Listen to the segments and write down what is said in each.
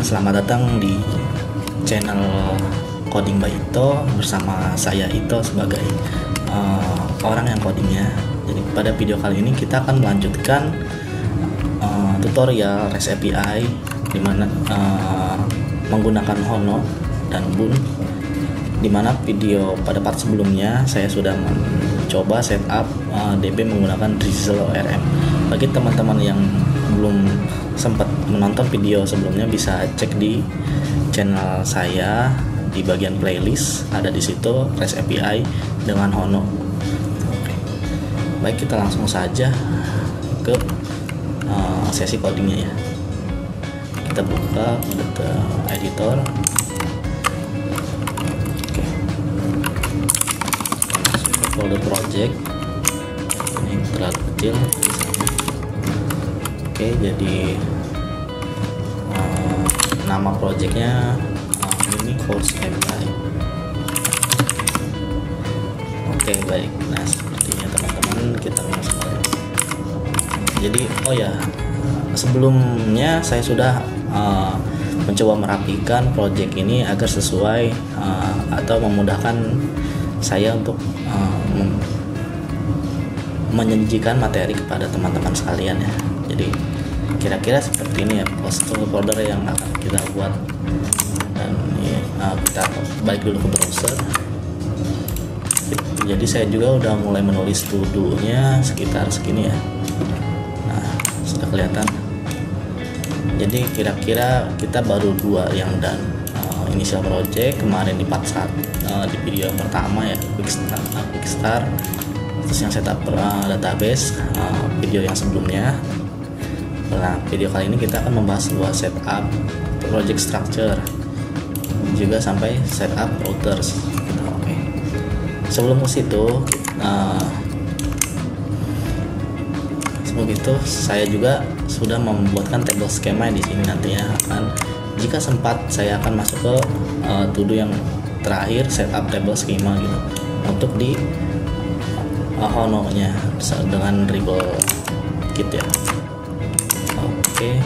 Selamat datang di channel Coding by Ito bersama saya Ito sebagai orang yang codingnya. Jadi pada video kali ini kita akan melanjutkan tutorial REST API dimana menggunakan Hono dan Boon. Dimana video pada part sebelumnya saya sudah mencoba setup DB menggunakan Drizzle ORM. Bagi teman-teman yang belum sempat menonton video sebelumnya bisa cek di channel saya di bagian playlist, ada di situ REST API dengan Hono. Baik, kita langsung saja ke sesi codingnya ya. Kita buka editor. Folder project ini terlalu kecil. Oke, jadi nama projectnya ini course API. Oke, baik. Nah, sepertinya teman-teman kita masuk. Jadi sebelumnya saya sudah mencoba merapikan project ini agar sesuai atau memudahkan saya untuk menyajikan materi kepada teman-teman sekalian ya. Jadi kira-kira seperti ini ya folder yang akan kita buat. Dan ini kita balik dulu ke browser. Jadi saya juga udah mulai menulis to-do-nya sekitar segini ya. Nah, sudah kelihatan. Jadi kira-kira kita baru dua yang dan initial project kemarin di part 1 di video yang pertama ya, quick start. Terus yang setup database video yang sebelumnya. Nah, video kali ini kita akan membahas sebuah setup project structure juga sampai setup routers. Oke. Sebelum ke situ, saya juga sudah membuatkan table schema di sini. Nantinya jika sempat saya akan masuk ke to-do yang terakhir, setup table schema gitu untuk di Hono-nya dengan Dribble kit ya. Oke.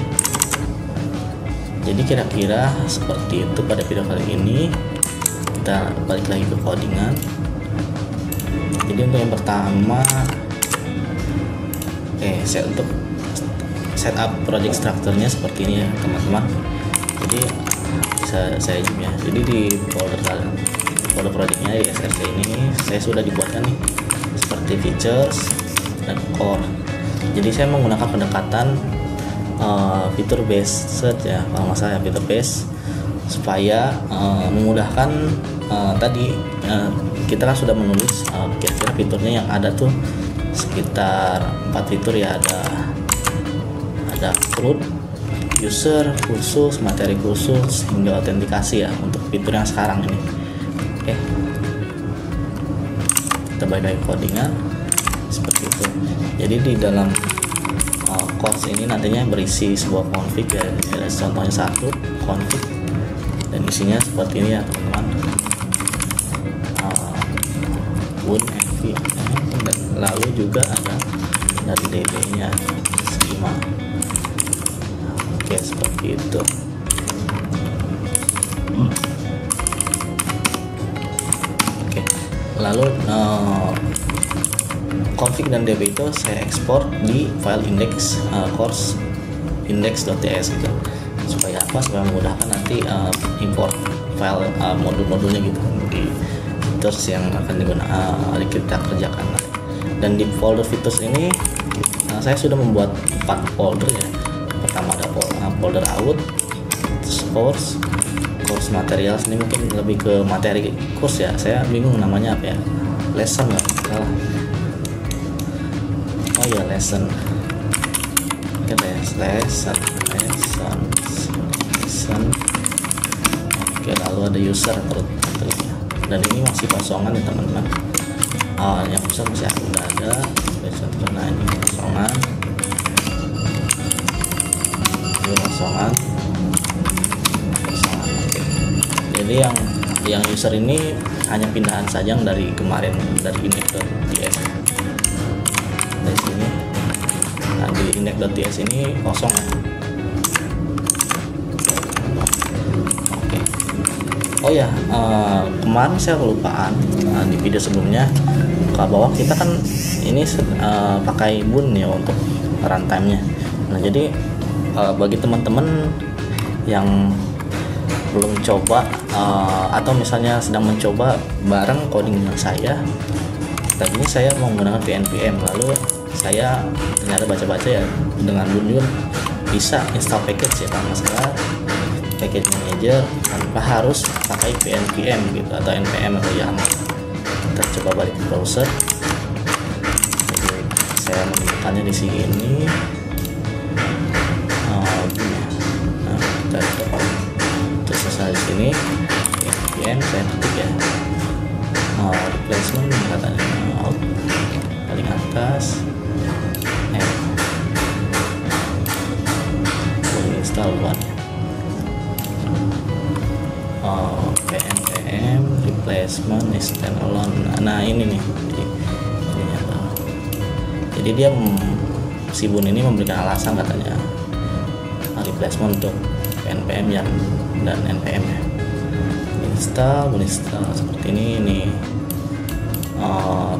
Jadi kira-kira seperti itu pada video kali ini. Kita balik lagi ke codingan. Jadi untuk yang pertama, untuk setup project structure-nya seperti ini ya teman-teman. Jadi bisa saya zoom ya. Jadi di folder project-nya di SRC ini saya sudah dibuatkan nih seperti features dan core. Jadi saya menggunakan pendekatan fitur based search ya, kalau nggak salah fitur based, supaya memudahkan kita kan sudah menulis kira-kira fiturnya yang ada tuh sekitar 4 fitur ya. Ada root, user, kursus, materi kursus, hingga autentikasi ya untuk fitur yang sekarang ini. Oke, kita balik lagi codingan seperti itu. Jadi di dalam course ini nantinya berisi sebuah config ya, contohnya satu config dan isinya seperti ini ya teman-teman. Boon env, dan lalu juga ada dari DB nya schema. Oke, seperti itu. Oke, lalu config dan DB itu saya ekspor di file index course index.ts gitu. Supaya apa? Supaya memudahkan nanti import file modul-modulnya gitu di features yang akan kita kerjakan. Dan di folder features ini saya sudah membuat 4 folder ya. Pertama ada folder out, course materials, ini mungkin lebih ke materi course ya. Saya bingung namanya apa ya. Lesson nggak salah. Oh ya, lesson. Oke, lesson. Oke, lalu ada user terusnya. Dan ini masih kosongan ya teman-teman. Yang user masih udah ada. Nah, ini kosongan. Ini kosongan. Oke. Jadi yang user ini hanya pindahan saja yang dari kemarin dari index.ts. Dari sini. Nah, di index.ts ini kosong ya. Oh ya, kemarin saya kelupaan di video sebelumnya bahwa kita kan ini pakai Boon ya untuk runtime-nya. Nah jadi bagi teman-teman yang belum coba atau misalnya sedang mencoba bareng coding dengan saya, tadinya saya mau menggunakan PNPM, lalu saya ternyata baca-baca ya dengan Boon juga bisa install package ya, karena masalah package manager tanpa harus pakai PNPM gitu atau NPM atau YAML. Kita coba balik ke browser. Jadi saya menemukannya di sini. Nah, kita coba terus selesai di sini PNPM saya ketik ya. Replacement katanya out paling atas. Install one. PNPM replacement standalone. Nah ini nih, jadi dia si Boon ini memberikan alasan katanya replacement untuk PNPM dan NPM ya. Install seperti ini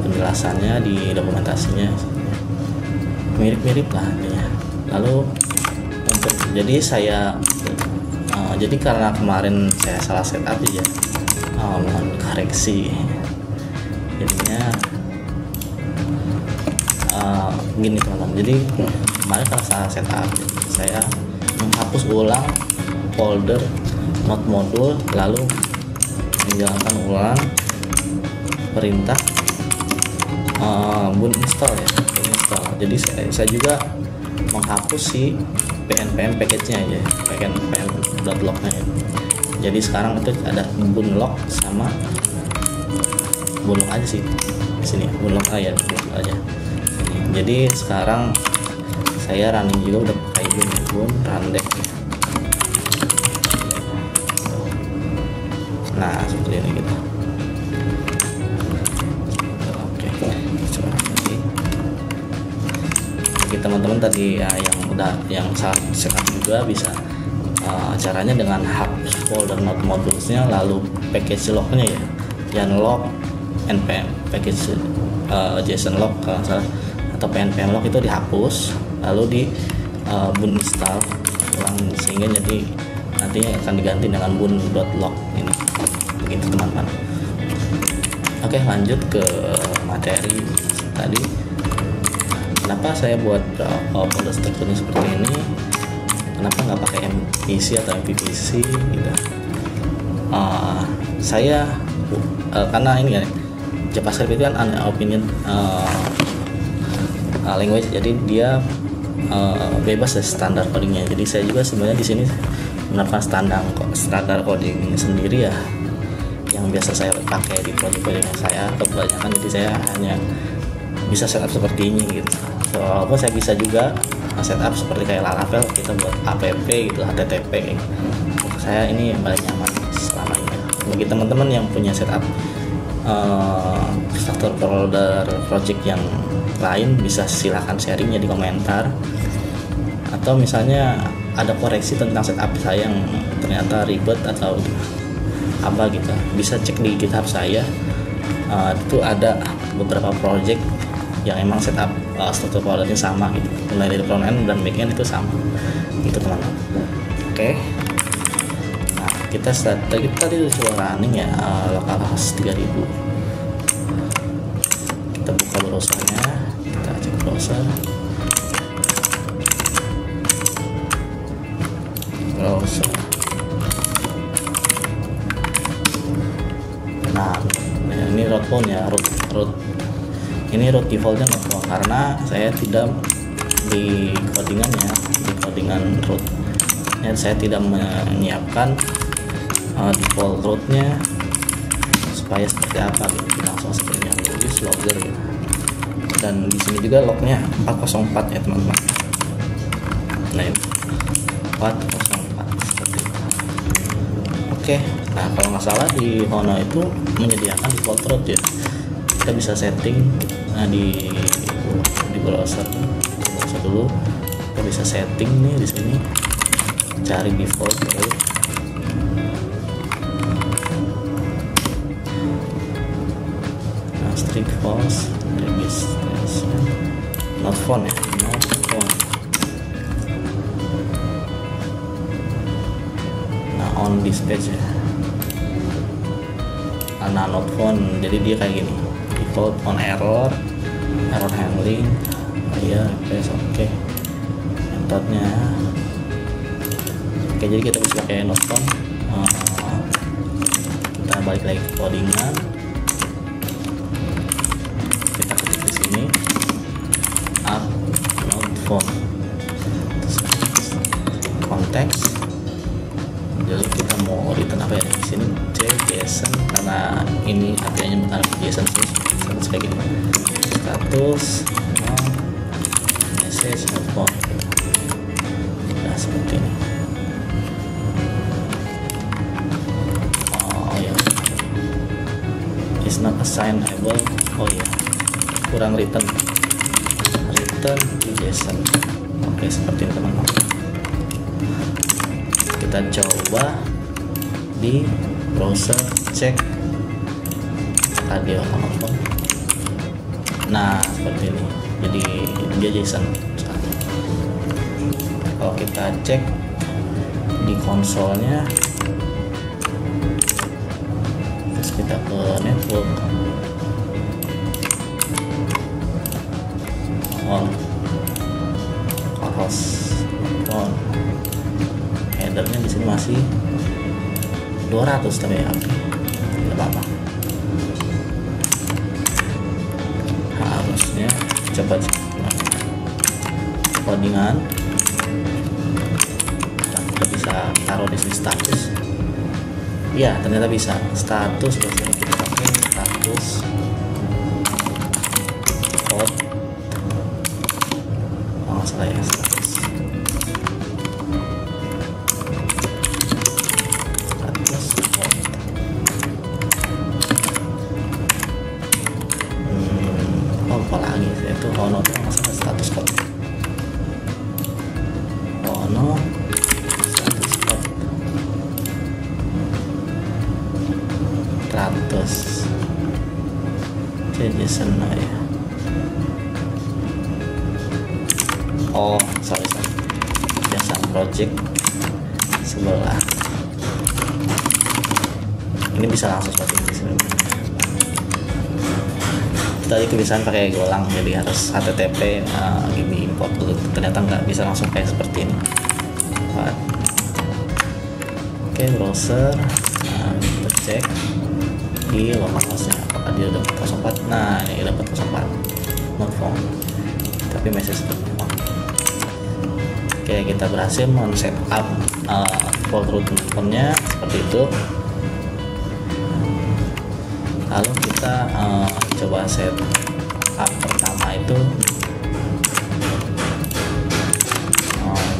penjelasannya di dokumentasinya mirip-mirip lah intinya. Lalu jadi karena kemarin saya salah setup ya, mohon koreksi. Jadinya gini teman-teman. Jadi kemarin kalau salah setup, saya menghapus ulang folder not modul, lalu menjalankan ulang perintah Boon install ya. Jadi saya juga menghapus si PNPM package-nya ya, PNPM.log-nya ya. Jadi sekarang itu ada Boon log sama Boon log aja sih di sini, Boon log aja. Jadi sekarang saya running juga udah pakai Boon rundeck ya. Nah seperti ini gitu. Oke, coba lagi. Bagi teman-teman tadi ya, yang saat setup juga bisa caranya dengan hapus folder not modulesnya, lalu package lognya ya, yang log npm package JSON log kalau salah, atau PNPM log itu dihapus, lalu di Boon install ulang, sehingga jadi nantinya akan diganti dengan boon.log ini. Begitu teman-teman. Oke, lanjut ke materi tadi. Kenapa saya buat folder strukturnya seperti ini? Kenapa nggak pakai MVC atau MVVC gitu? Saya karena ini kan JavaScript itu kan opinion language, jadi dia bebas dari standar codingnya. Jadi saya juga sebenarnya di sini menerapkan standar coding sendiri ya, yang biasa saya pakai di project-project saya kebanyakan. Jadi saya hanya bisa setup seperti ini gitu. Walaupun saya bisa juga setup seperti kayak Laravel, kita buat app gitu, HTTP gitu. Saya ini paling nyaman selama ini. Bagi teman-teman yang punya setup struktur folder project yang lain, bisa silahkan sharingnya di komentar, atau misalnya ada koreksi tentang setup saya yang ternyata ribet atau apa gitu, bisa cek di GitHub saya. Itu ada beberapa project yang emang setup struktur foldernya sama gitu, mulai dari front end dan back end itu sama gitu teman-teman. Oke. Nah, kita tadi coba running ya, localhost 3000. Kita buka browsernya, kita cek browser. Nah, ini root phone ya, root ini root defaultnya nggak full karena saya tidak di codingan rootnya saya tidak menyiapkan default rootnya supaya seperti apa gitu, langsung seperti yang use logger gitu. Dan di sini juga lognya 404 ya teman-teman. Nah ini 404 seperti itu. Oke, nah kalau nggak salah di Hono itu menyediakan default root ya. Kita bisa setting di browser dulu. Kita bisa setting nih di sini, cari default root. strict false registration not found ya, not found. Nah on dispatch ya, nah not found, jadi dia kayak gini, default on error handling ya, oke metodenya. Oke, jadi kita bisa pakai not found. Kita balik lagi ke codingan, kita ketik di sini up not found, konteks. Jadi kita mau return apa ya di sini, JSON, karena ini artinya bukan JSON sih, status kayak gini, status message not found. Nah seperti ini. Is not assignable. Oh ya, kurang return di JSON. Oke, seperti ini teman-teman. Kita coba di browser, cek apakah dia otomatis. Nah seperti ini, jadi dia JSON. Kalau kita cek di konsolnya, terus kita ke network, on host, headernya di sini masih 200 tapi ya, oke, tidak apa-apa. Harusnya coba codingan, kita bisa taruh di sini status. Ya ternyata bisa status, biasanya kita pakai status code, oh salah ya, status code. Apa lagi itu Hono tuh masalah status code, Hono status code 100 JSON ya. Oh sorry biasa project sebelah ini bisa langsung seperti ini sini. Tadi kebiasaan pakai golang, jadi harus HTTP gini import dulu, ternyata nggak bisa langsung kayak seperti ini. Oke, browser, kita cek di localhost-nya apakah dia dapat 04. Nah ini dapat 04 not found, tapi message seperti itu. Oke, kita berhasil men-set up default root nya seperti itu. Lalu kita coba set up pertama itu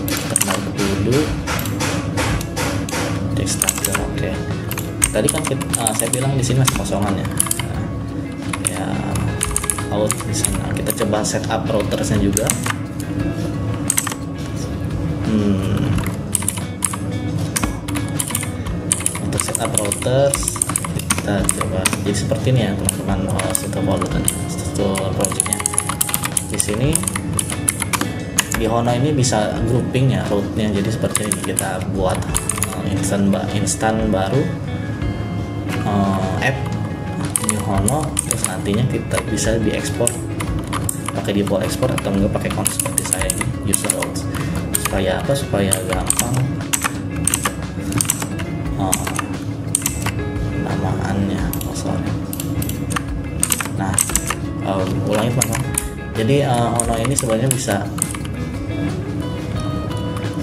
terkenal dulu text structure. Oke, tadi kan saya bilang di sini masih kosongan ya. Ya out di sana. Kita coba set up routersnya juga. Untuk set up routers kita coba jadi seperti ini ya teman-teman. Struktur projectnya di sini di Hono ini bisa grouping ya rootnya, jadi seperti ini. Kita buat instan baru app di Hono, terus nantinya kita bisa diekspor pakai default export atau enggak pakai console seperti saya ini, user roles, supaya apa, supaya gampang namaannya. Nah ulangi teman-teman, jadi Hono ini sebenarnya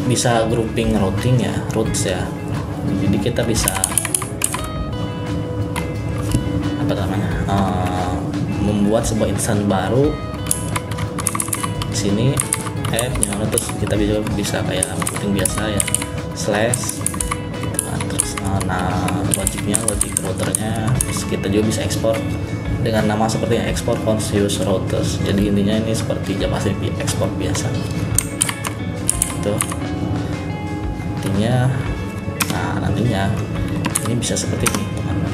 bisa grouping routing ya, roots ya. Jadi kita bisa apa namanya membuat sebuah instan baru di sini app yang terus kita bisa kayak routing biasa ya, slash gitu kan. Terus logik routernya, terus kita juga bisa ekspor dengan nama seperti export conscious routers. Jadi intinya ini seperti JavaScript export biasa itu intinya. Nah nantinya ini bisa seperti ini teman-teman.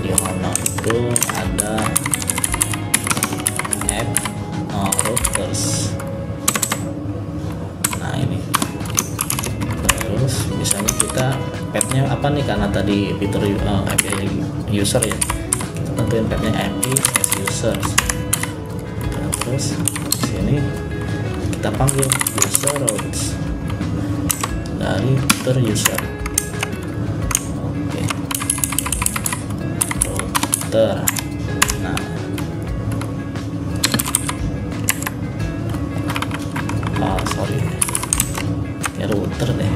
Di Hono itu itu ada app routers. Nah ini, terus misalnya kita pathnya apa nih, karena tadi fitur API user ya, kita tentuin pathnya API as users. Nah, terus di sini kita panggil user routes dari fitur user. Oke, router. Nah, sorry ya, router deh.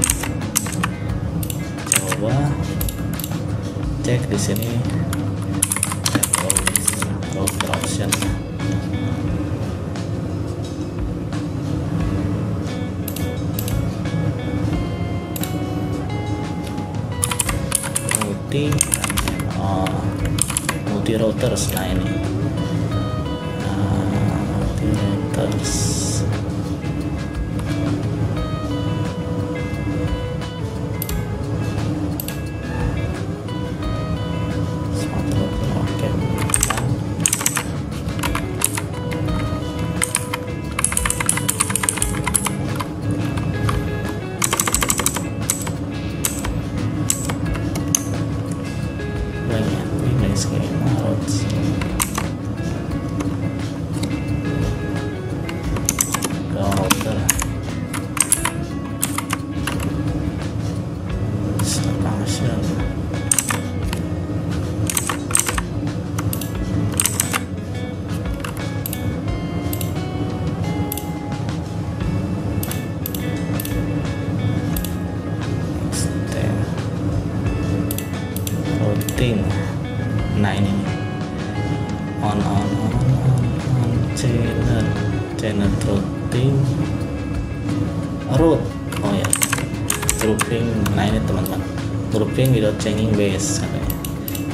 Coba cek di sini router option. Multi routers. Nah ini multi routers. Oke. Router function. Routing. Nah ini on channel routing root. Oh ya, grouping. Nah ini teman-teman, grouping without changing base katanya.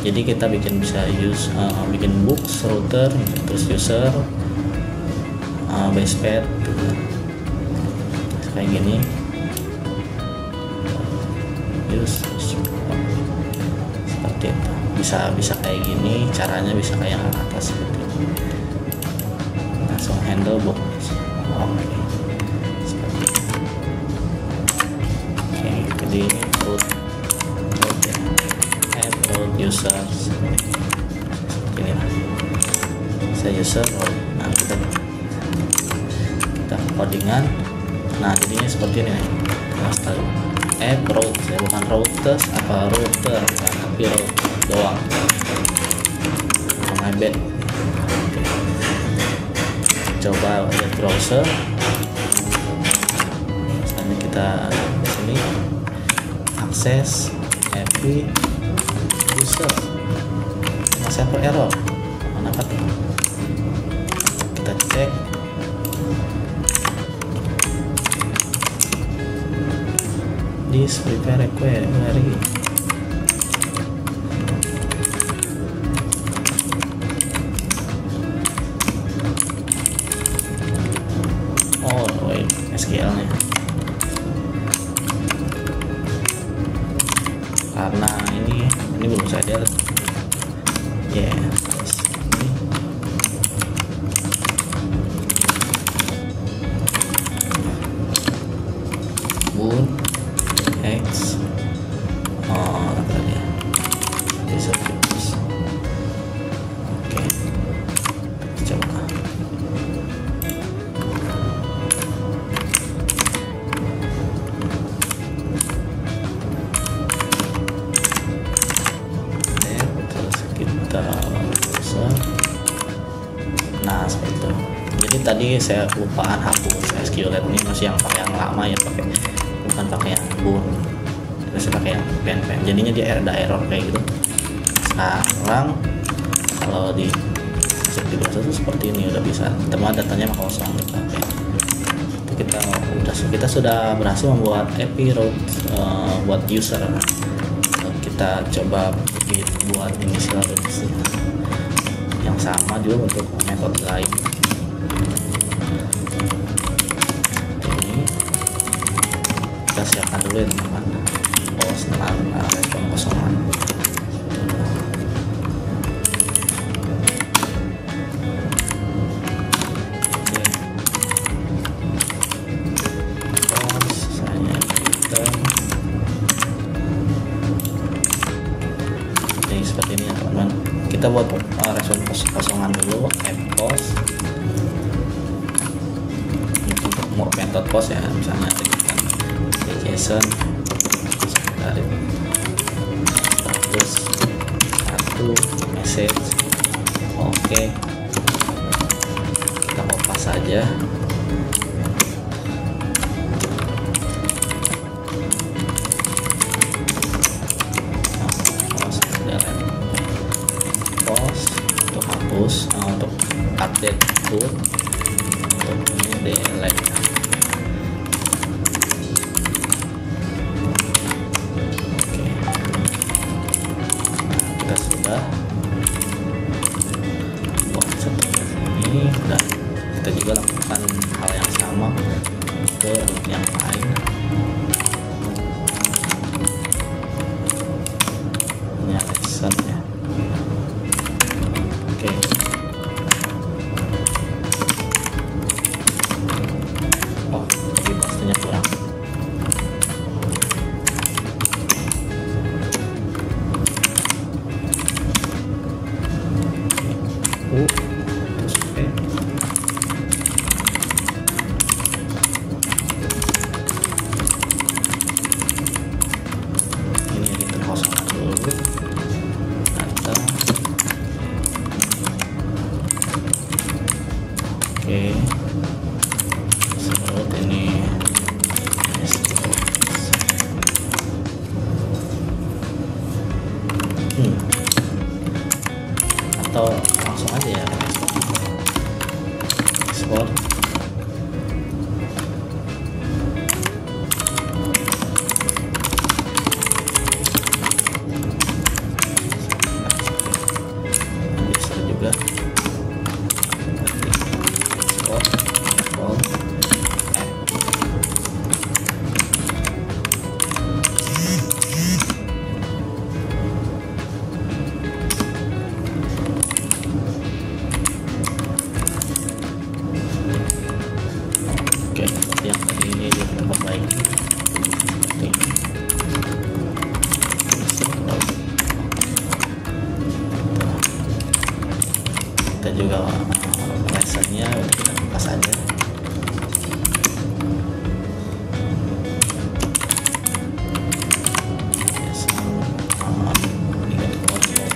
Jadi kita bisa bikin books, router, terus user, base path gitu. Kayak gini. Seperti itu. Bisa kayak gini, caranya bisa kayak yang atas seperti ini. Langsung handle box. Oke. Seperti itu. Oke, jadi ini root ya. Add root user. Seperti ini lah. Saya user root. Nah, kita codingan. Nah, jadinya seperti ini nih. Add root, ya bukan routers apa router, kan, tapi root doang. My bad. Coba lihat browser. Misalnya kita di sini akses API user, server error. Kenapa tuh? Kita cek. This prepare query. Oh wait, SQL nya. Karena ini belum saya delete. Ya. Boon X apa tadi ya, disabilities. Oke, coba terus kita bisa. Nah seperti itu. Jadi tadi saya lupaan hapus SQLite ini, masih yang pakai yang lama ya, bukan pakai yang boon, terus pakai yang pen, jadinya dia ada error kayak gitu. Sekarang kalau di browser itu seperti ini, udah bisa, teman datanya mah kosong gitu. Oke. Kita sudah berhasil membuat API route buat user. Kita coba buat initial routes yang sama juga untuk metode lain. Kita siapkan dulu ya teman-teman, respon kosongan. Jadi seperti ini ya teman-teman. Kita buat respon kosongan dulu, add post untuk method post ya, misalnya kita JSON dari status satu message. Oke, kita kopas saja. Untuk update tool untuk ini delete. Oke, kita sudah buat seperti ini, dan kita juga lakukan hal yang sama ke yang lain. Ini lesson ya. Oke. Oh, tapi pastinya kurang. Terus oke. Ini terkosongkan dulu. Data. Oke, sebut ini atau langsung aja ya export. Bisa juga yang tadi ini kita perbaiki. Kita juga lessennya udah kita buka saja.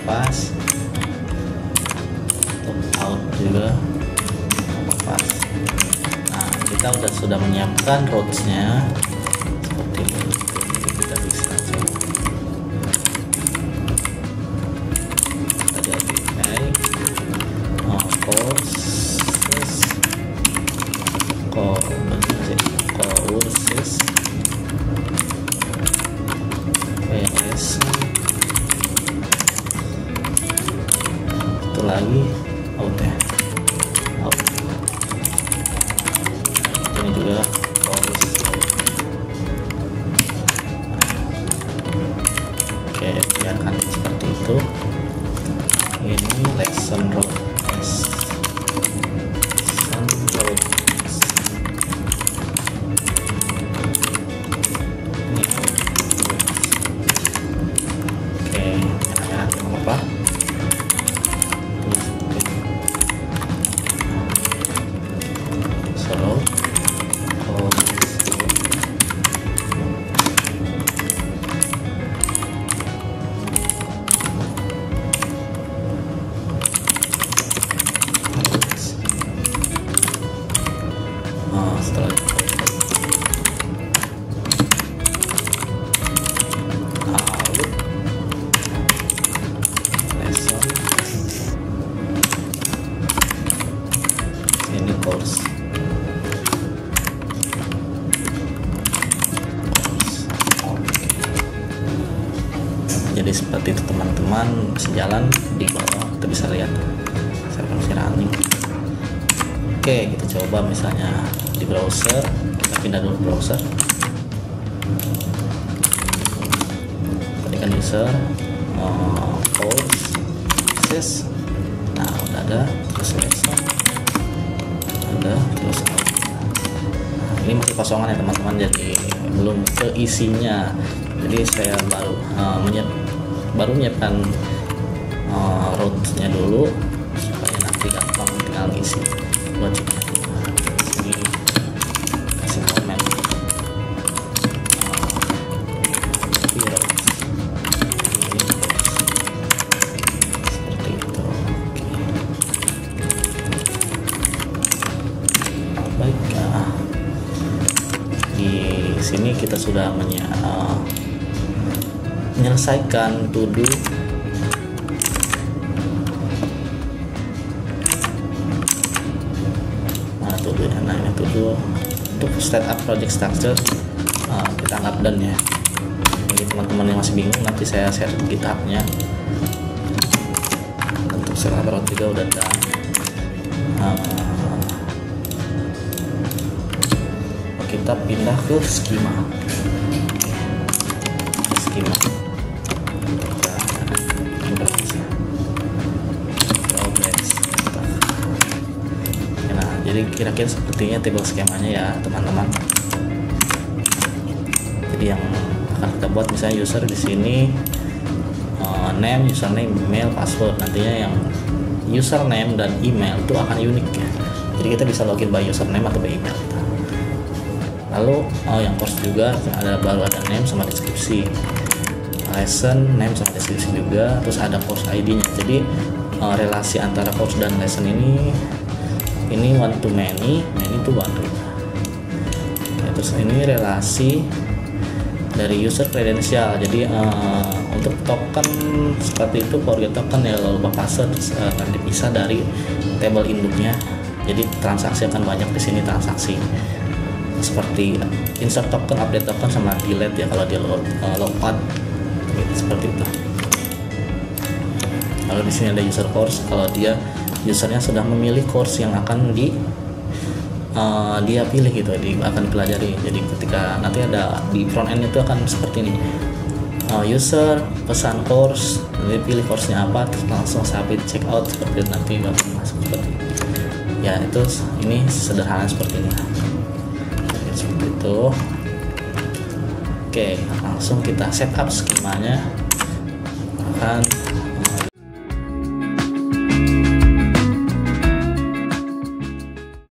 Pas untuk out juga pas. Nah, kita sudah menyiapkan routes-nya seperti ini. Kita bisa tadi API courses PS itu lagi out ya, out. Ini juga course. Oke, biarkan seperti itu. Ini lesson road. Setelah lesson ini course. Jadi seperti itu teman-teman, sejalan di bawah kita bisa lihat saya masih running. Oke, kita coba misalnya di browser, kita pindah dulu browser, ketikkan user courses. Nah, udah ada, terus lesson ada, terus out. Nah, ini masih kosongan ya teman-teman, jadi belum keisinya. Jadi saya baru menyiapkan rootnya dulu supaya nanti gampang tinggal ngisi logiknya. Sini kasih komen seperti itu. Baik, di sini kita sudah menyelesaikan to do untuk setup project structure. Kita anggap done ya. Bagi teman-teman yang masih bingung, nanti saya share GitHub-nya. Untuk setup project juga udah done. Kita pindah ke schema. Jadi kira-kira sepertinya table skemanya ya teman-teman. Jadi yang akan kita buat misalnya user di sini name, username, email, password. Nantinya yang username dan email itu akan unik ya. Jadi kita bisa login by username atau by email kita. Lalu yang course juga baru ada name sama deskripsi, lesson name sama deskripsi juga. Terus ada course ID-nya. Jadi relasi antara course dan lesson ini one to many to one to. Ya, terus ini relasi dari user kredensial. Jadi untuk token seperti itu, forget token ya, lalu password akan dipisah dari table induknya. Jadi transaksi akan banyak di sini, transaksi seperti insert token, update token sama delete ya kalau dia logout gitu, seperti itu. Kalau di sini ada user course, kalau usernya sudah memilih course yang akan dia pilih gitu, akan dipelajari. Jadi ketika nanti ada di front end itu akan seperti ini, user pesan course, nanti pilih course-nya apa, terus langsung submit checkout seperti itu, nanti bakal masuk seperti itu. Ya itu ini sederhana seperti ini. Seperti itu. Oke, langsung kita setup skemanya. Akan